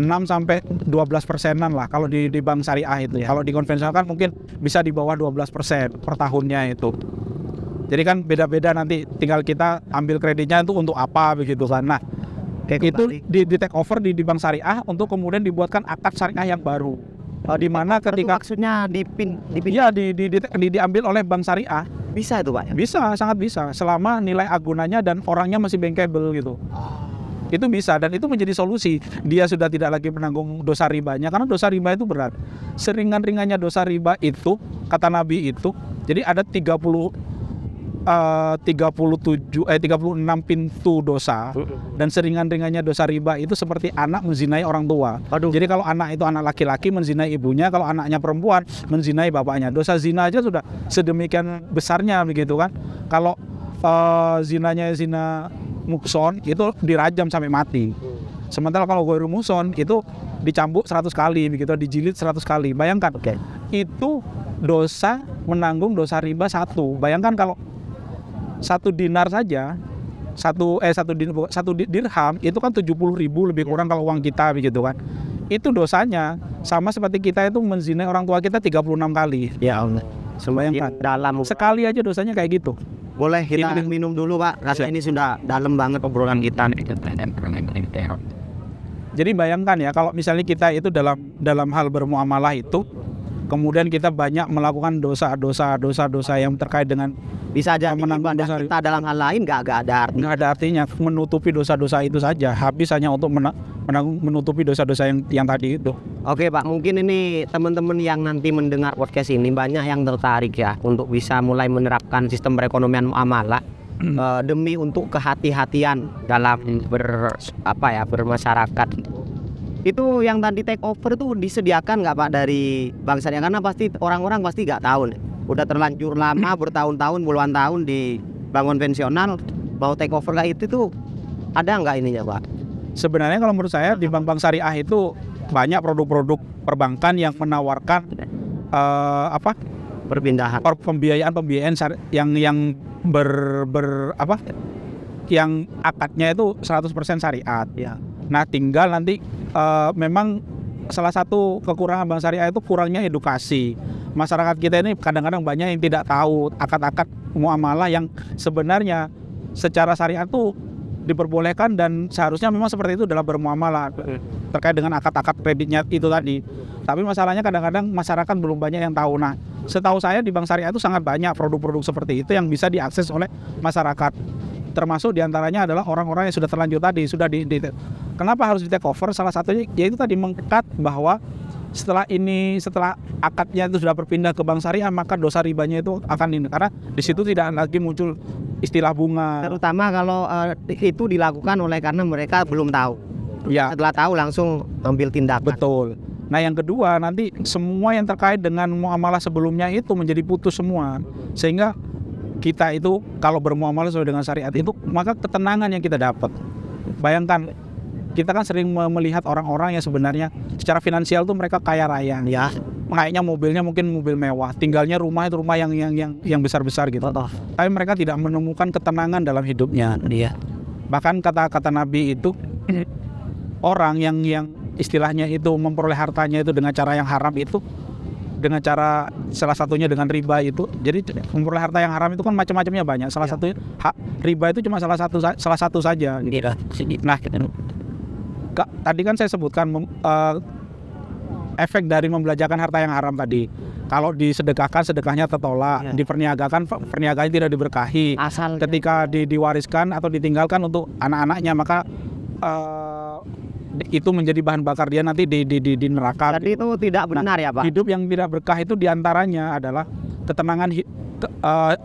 6 sampai 12%-an lah kalau di bank syariah itu ya. Kalau di konvensional kan mungkin bisa di bawah 12% per tahunnya itu. Jadi kan beda-beda, nanti tinggal kita ambil kreditnya itu untuk apa begitu kan. Nah, Itu di take over di bank syariah untuk kemudian dibuatkan akad syariah yang baru. Di mana ketika maksudnya ya diambil oleh bank syariah. bisa itu Pak ya? Bisa, sangat bisa, selama nilai agunannya dan orangnya masih bankable gitu. Itu bisa, dan itu menjadi solusi. Dia sudah tidak lagi menanggung dosa ribanya, karena dosa riba itu berat. Seringan-ringannya dosa riba itu, kata Nabi itu, jadi ada 36 pintu dosa, dan seringan-ringannya dosa riba itu seperti anak menzinai orang tua. Jadi kalau anak itu anak laki-laki menzinai ibunya, kalau anaknya perempuan menzinai bapaknya. Dosa zina aja sudah sedemikian besarnya begitu kan. Kalau zinanya zina mukson itu dirajam sampai mati. Sementara kalau ghairu mukson itu dicambuk 100 kali begitu, dijilid 100 kali. Bayangkan. Itu dosa menanggung dosa riba satu. Bayangkan kalau satu dinar saja, satu dirham itu kan 70.000 lebih kurang kalau uang kita begitu kan. Itu dosanya sama seperti kita itu menzinai orang tua kita 36 kali. Ya Allah. Bayangkan. Dalam sekali aja dosanya kayak gitu. Boleh kita minum dulu Pak, rasanya ini sudah dalam banget obrolan kita nih. Jadi bayangkan ya, kalau misalnya kita itu dalam hal bermuamalah itu, kemudian kita banyak melakukan dosa yang terkait dengan bisa aja menambah ibadah kita dalam hal lain nggak ada artinya, menutupi dosa-dosa itu saja, habis hanya untuk menutupi dosa-dosa yang tadi itu. Oke Pak, mungkin ini teman-teman yang nanti mendengar podcast ini banyak yang tertarik ya untuk bisa mulai menerapkan sistem perekonomian muamalah demi untuk kehati-hatian dalam bermasyarakat. Itu yang tadi take over itu disediakan nggak Pak dari bank syariah? Karena pasti orang-orang pasti nggak tahu nih. Udah terlanjur lama bertahun-tahun, puluhan tahun di bank konvensional, mau take over kayak itu tuh ada nggak ininya Pak? Sebenarnya kalau menurut saya di bank-bank syariah itu banyak produk-produk perbankan yang menawarkan perpindahan pembiayaan yang yang akadnya itu 100% syariat ya. Nah tinggal nanti memang salah satu kekurangan bank syariah itu kurangnya edukasi. Masyarakat kita ini kadang-kadang banyak yang tidak tahu akad-akad muamalah yang sebenarnya secara syariat itu diperbolehkan dan seharusnya memang seperti itu dalam bermuamalah terkait dengan akad-akad kreditnya itu tadi. Tapi masalahnya kadang-kadang masyarakat belum banyak yang tahu. Nah, setahu saya di bank syariah itu sangat banyak produk-produk seperti itu yang bisa diakses oleh masyarakat. Termasuk diantaranya adalah orang-orang yang sudah terlanjur tadi, kenapa harus di take over? Salah satunya yaitu tadi mengikat bahwa setelah akadnya itu sudah berpindah ke bank syariah, maka dosa ribanya itu akan ini, karena di situ tidak lagi muncul istilah bunga. Terutama kalau itu dilakukan oleh karena mereka belum tahu. Ya. Setelah tahu langsung ambil tindakan. Betul. Nah yang kedua, nanti semua yang terkait dengan muamalah sebelumnya itu menjadi putus semua, sehingga kita itu kalau bermuamalah sesuai dengan syariat itu, maka ketenangan yang kita dapat. Bayangkan, kita kan sering melihat orang-orang yang sebenarnya secara finansial tuh mereka kaya raya ya, kayaknya mobilnya mungkin mobil mewah, tinggalnya rumah itu rumah yang besar-besar gitu. Tapi mereka tidak menemukan ketenangan dalam hidupnya. Bahkan kata Nabi itu orang yang istilahnya itu memperoleh hartanya itu dengan cara yang haram itu, dengan cara salah satunya dengan riba itu. Jadi memperoleh harta yang haram itu kan macam-macamnya banyak. Salah satunya riba itu cuma salah satu saja. Nah, tadi kan saya sebutkan efek dari membelanjakan harta yang haram tadi. Kalau disedekahkan, sedekahnya tertolak. Diperniagakan, perniagaannya tidak diberkahi. Ketika diwariskan atau ditinggalkan untuk anak-anaknya, maka itu menjadi bahan bakar dia nanti di neraka. Jadi itu tidak benar ya Pak? Hidup yang tidak berkah itu diantaranya adalah ketenangan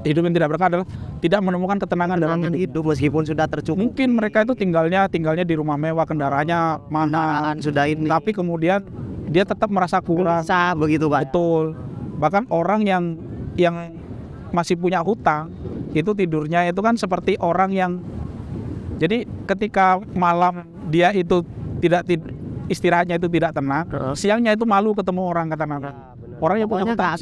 hidup yang tidak berkah adalah tidak menemukan ketenangan dalam hidup meskipun sudah tercukupi. Mungkin mereka itu tinggalnya di rumah mewah, kendaraannya mahal, sudah ini. Tapi kemudian dia tetap merasa kurang. Begitu Pak. Betul. Bahkan orang yang masih punya hutang itu tidurnya itu kan seperti orang yang, jadi ketika malam dia itu istirahatnya itu tidak tenang, siangnya itu malu ketemu orang, kata Nabi. Orang yang punya hutang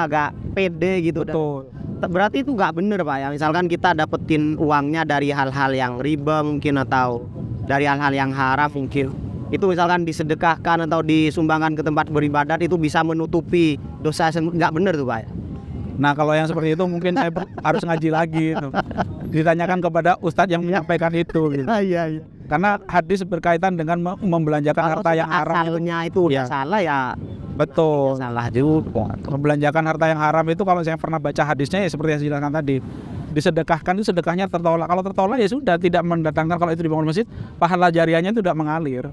gak pede gitu. Betul. Berarti itu gak bener Pak ya. Misalkan kita dapetin uangnya dari hal-hal yang riba mungkin, atau dari hal-hal yang haram mungkin, itu misalkan disedekahkan atau disumbangkan ke tempat beribadat, itu bisa menutupi dosa. Gak bener tuh Pak ya. Nah kalau yang seperti itu mungkin saya harus ngaji lagi gitu. Ditanyakan kepada ustadz yang menyampaikan itu gitu. Iya. Karena hadis berkaitan dengan membelanjakan Kalau harta yang sudah haram. asalnya itu udah Iya. salah ya Betul. salah juga. Membelanjakan harta yang haram itu kalau saya pernah baca hadisnya ya seperti yang saya jelaskan tadi. Disedekahkan itu sedekahnya tertolak. Kalau tertolak ya sudah tidak mendatangkan, kalau itu dibangun masjid, pahala jariahnya itu tidak mengalir.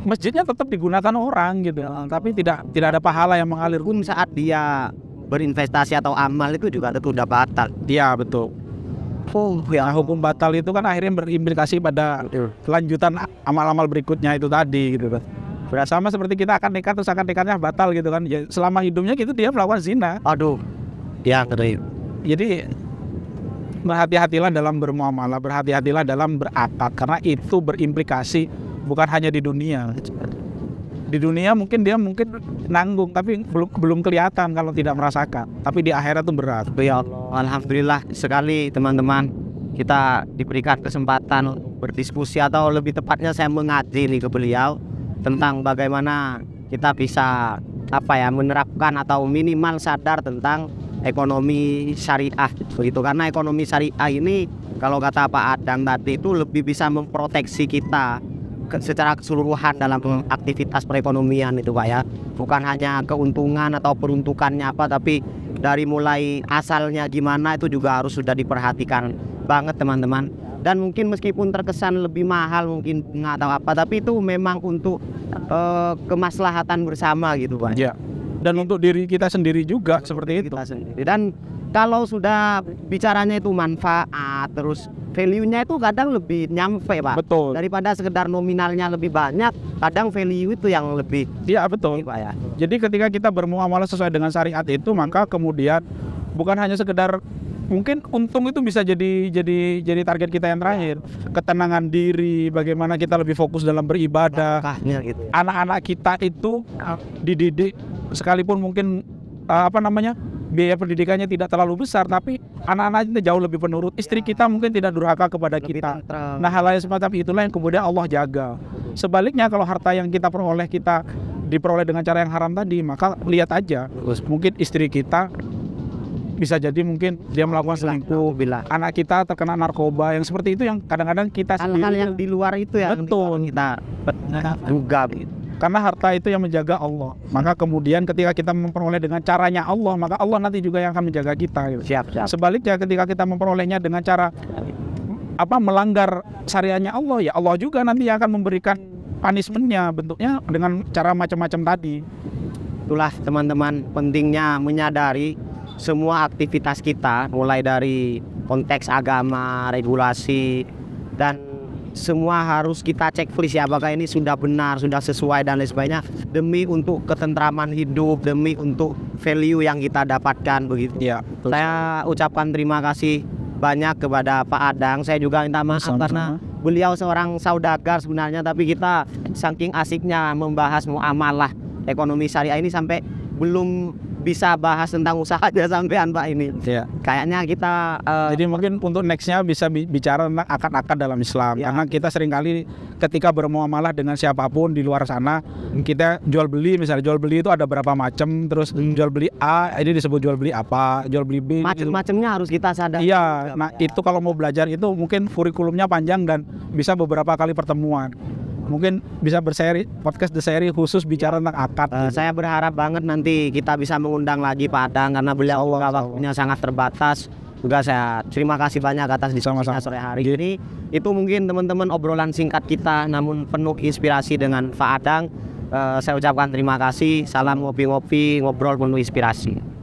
Masjidnya tetap digunakan orang gitu. Tapi tidak ada pahala yang mengalir. Pun saat dia berinvestasi atau amal itu juga tentu udah batal. Iya, betul. Oh Nah, hukum batal itu kan akhirnya berimplikasi pada kelanjutan amal-amal berikutnya itu tadi gitu kan. Sama seperti kita akan nikah terus akan nikahnya batal gitu kan. Ya, selama hidupnya gitu dia melakukan zina. Aduh. Ya ngeri. Jadi berhati-hatilah dalam bermuamalah, berhati-hatilah dalam berakad karena itu berimplikasi bukan hanya di dunia. Di dunia mungkin dia nanggung tapi belum kelihatan kalau tidak merasakan. Tapi di akhirat itu berat. Ya Allah, alhamdulillah sekali teman-teman kita diberikan kesempatan berdiskusi atau lebih tepatnya saya mengaji nih ke beliau tentang bagaimana kita bisa menerapkan atau minimal sadar tentang ekonomi syariah begitu, karena ekonomi syariah ini kalau kata Pak Adang tadi itu lebih bisa memproteksi kita secara keseluruhan dalam aktivitas perekonomian itu Pak ya, bukan hanya keuntungan atau peruntukannya apa, tapi dari mulai asalnya gimana itu juga harus sudah diperhatikan banget teman-teman. Dan mungkin meskipun terkesan lebih mahal mungkin nggak tahu apa, tapi itu memang untuk kemaslahatan bersama gitu Pak. Ya. Dan untuk diri kita sendiri juga seperti itu. Kita sendiri. Dan kalau sudah bicaranya itu manfaat, terus value-nya itu kadang lebih nyampe Pak. Betul. Daripada sekedar nominalnya lebih banyak, kadang value itu yang lebih Iya, betul. Pak ya. Jadi ketika kita bermuamalah sesuai dengan syariat itu, maka kemudian bukan hanya sekedar mungkin untung itu bisa jadi target kita yang terakhir. Ketenangan diri, bagaimana kita lebih fokus dalam beribadah. Barokahnya gitu ya. Anak-anak kita itu dididik sekalipun mungkin biaya pendidikannya tidak terlalu besar, tapi anak-anak itu jauh lebih penurut. Istri kita mungkin tidak durhaka kepada Lebih kita. tentrem. Nah, hal-hal semacam itulah yang kemudian Allah jaga. Sebaliknya kalau harta yang kita diperoleh dengan cara yang haram tadi, maka lihat aja, mungkin istri kita bisa jadi mungkin dia melakukan selingkuh, Bila anak kita terkena narkoba, yang seperti itu yang kadang-kadang kita hal-hal sendiri, yang di luar itu ya, Betul. kita juga gitu. karena harta itu yang menjaga Allah. Maka kemudian ketika kita memperoleh dengan caranya Allah, maka Allah nanti juga yang akan menjaga kita gitu. Siap. Sebaliknya ketika kita memperolehnya dengan cara melanggar syariatnya Allah, ya Allah juga nanti yang akan memberikan punishment-nya, bentuknya dengan cara macam-macam tadi. Itulah teman-teman pentingnya menyadari semua aktivitas kita, mulai dari konteks agama, regulasi, dan semua harus kita cek flis ya, apakah ini sudah benar, sudah sesuai dan lain sebagainya, demi untuk ketentraman hidup, demi untuk value yang kita dapatkan begitu. Ya, Saya ucapkan terima kasih banyak kepada Pak Adang. Saya juga minta maaf Sama-sama. karena beliau seorang saudagar sebenarnya, tapi kita saking asiknya membahas muamalah ekonomi syariah ini sampai belum bisa bahas tentang usahanya sampean Pak ini. ya. Kayaknya kita Jadi mungkin untuk nextnya bisa bicara tentang akad-akad dalam Islam, Ya. karena kita seringkali ketika bermuamalah dengan siapapun di luar sana, kita jual beli, misalnya jual beli itu ada berapa macam, terus jual beli A ini disebut jual beli apa, jual beli B. macam-macamnya harus kita sadar. Iya, nah itu kalau mau belajar itu mungkin kurikulumnya panjang dan bisa beberapa kali pertemuan. Mungkin bisa podcast The Seri khusus bicara tentang akad. Saya berharap banget nanti kita bisa mengundang lagi Pak Adang karena beliau waktunya sangat terbatas. Juga saya terima kasih banyak atas diskusinya Sama-sama. sore hari ini. Itu mungkin teman-teman obrolan singkat kita namun penuh inspirasi dengan Pak Adang. Saya ucapkan terima kasih. Salam ngopi-ngopi, ngobrol penuh inspirasi.